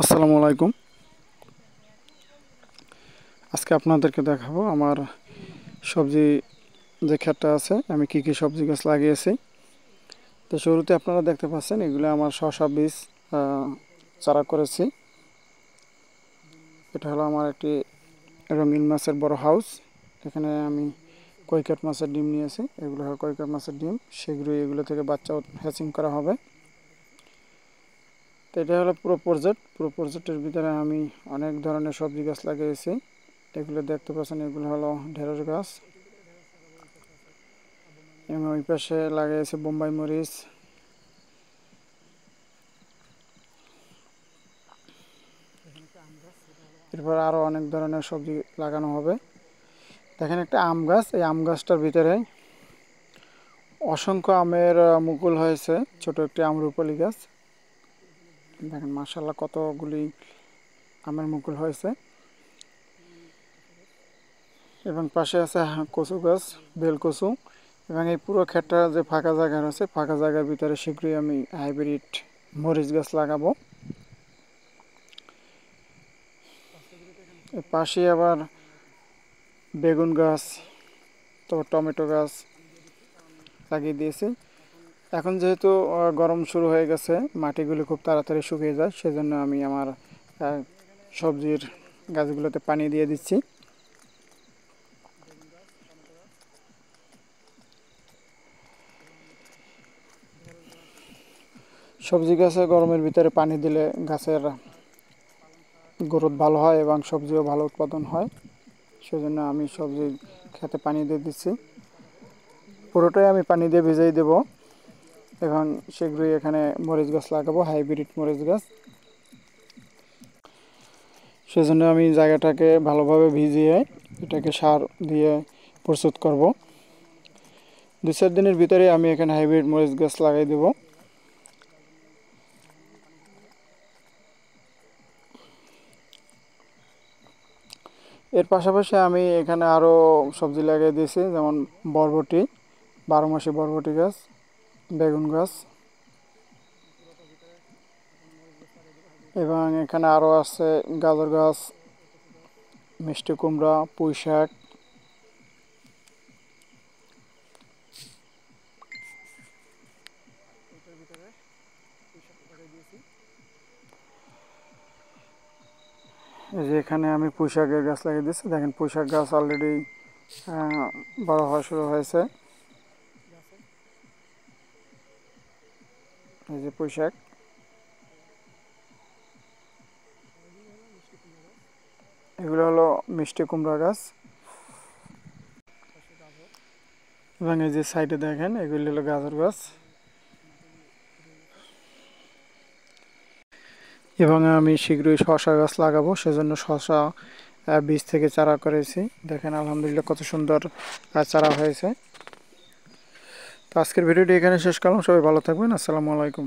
আসসালামু আলাইকুম। আজকে আপনাদেরকে দেখাবো আমার সবজি যে ক্ষেতটা আছে আমি কি কি সবজি গাছ লাগিয়েছি। তো শুরুতে আপনারা দেখতে পাচ্ছেন এগুলো আমার শসা বীজ চারা করেছি। এটা হলো আমার একটি রঙিন মাছের বড় হাউস। এখানে আমি কৈকাট মাছের ডিম নিয়েছি। এগুলো হলো কৈকাট মাছের ডিম, শীঘ্রই এগুলো থেকে বাচ্চা হ্যাচিং করা হবে। তো এটা হলো পুরো প্রজেক্টের ভিতরে আমি অনেক ধরনের সবজি গাছ লাগিয়েছি। এগুলো দেখতে পাচ্ছেন, এগুলো হলো ঢেঁড়স গাছ এবং ওই পাশে লাগিয়েছে বোম্বাই মরিচ। এরপর আরও অনেক ধরনের সবজি লাগানো হবে। দেখেন একটা আম গাছ, এই আম গাছটার ভিতরে অসংখ্য আমের মুকুল হয়েছে। ছোট একটি আমরুপালি গাছ, দেখেন মাশাআল্লাহ কতগুলি আমের মুকুল হয়েছে। এবং পাশে আছে কচু গাছ, বেল কচু। এবং এই পুরো ক্ষেতটা যে ফাঁকা জায়গা আছে, ফাঁকা জায়গার ভিতরে শীঘ্রই আমি হাইব্রিড মরিচ গাছ লাগাবো। এর পাশে আবার বেগুন গাছ, তো টমেটো গাছ লাগিয়ে দিয়েছি। এখন যেহেতু গরম শুরু হয়ে গেছে, মাটিগুলি খুব তাড়াতাড়ি শুকিয়ে যায়, সেজন্য আমি আমার সবজির গাছগুলোতে পানি দিয়ে দিচ্ছি। সবজি গাছে গরমের ভিতরে পানি দিলে গাছের গ্রোথ ভালো হয় এবং সবজিও ভালো উৎপাদন হয়, সেজন্য আমি সবজি খেতে পানি দিয়ে দিচ্ছি। পুরোটাই আমি পানি দিয়ে ভিজিয়ে দেব এবং শীঘ্রই এখানে মরিচ গাছ লাগাবো, হাইব্রিড মরিচ গাছ। সেজন্য আমি জায়গাটাকে ভালোভাবে ভিজিয়ে এটাকে সার দিয়ে প্রস্তুত করব। 2-4 দিনের ভিতরে আমি এখানে হাইব্রিড মরিচ গাছ লাগাই দেব। এর পাশাপাশি আমি এখানে আরও সবজি লাগিয়ে দিয়েছি, যেমন বরবটি, 12 মাসি বরবটি গাছ, বেগুন গাছ এবং এখানে আরও আছে গাজর গাছ, মিষ্টি কুমড়া, পুঁই শাক। এই যে এখানে আমি পুঁই শাকের গাছ লাগিয়ে দিয়েছি। দেখেন পুঁই শাক গাছ অলরেডি বড় হওয়া শুরু হয়েছে। এই যে পুঁই শাক, এগুলো হলো মিষ্টি কুমড়া গাছ। এবং এই যে সাইডে দেখেন এগুলি হলো গাজর গাছ। এবং আমি শীঘ্রই শসা গাছ লাগাবো, সেজন্য শসা বীজ থেকে চারা করেছি। দেখেন আলহামদুলিল্লাহ কত সুন্দর চারা হয়েছে। তো আজকের ভিডিওটি এখানে শেষ করলাম। সবাই ভালো থাকবেন। আসসালামু আলাইকুম।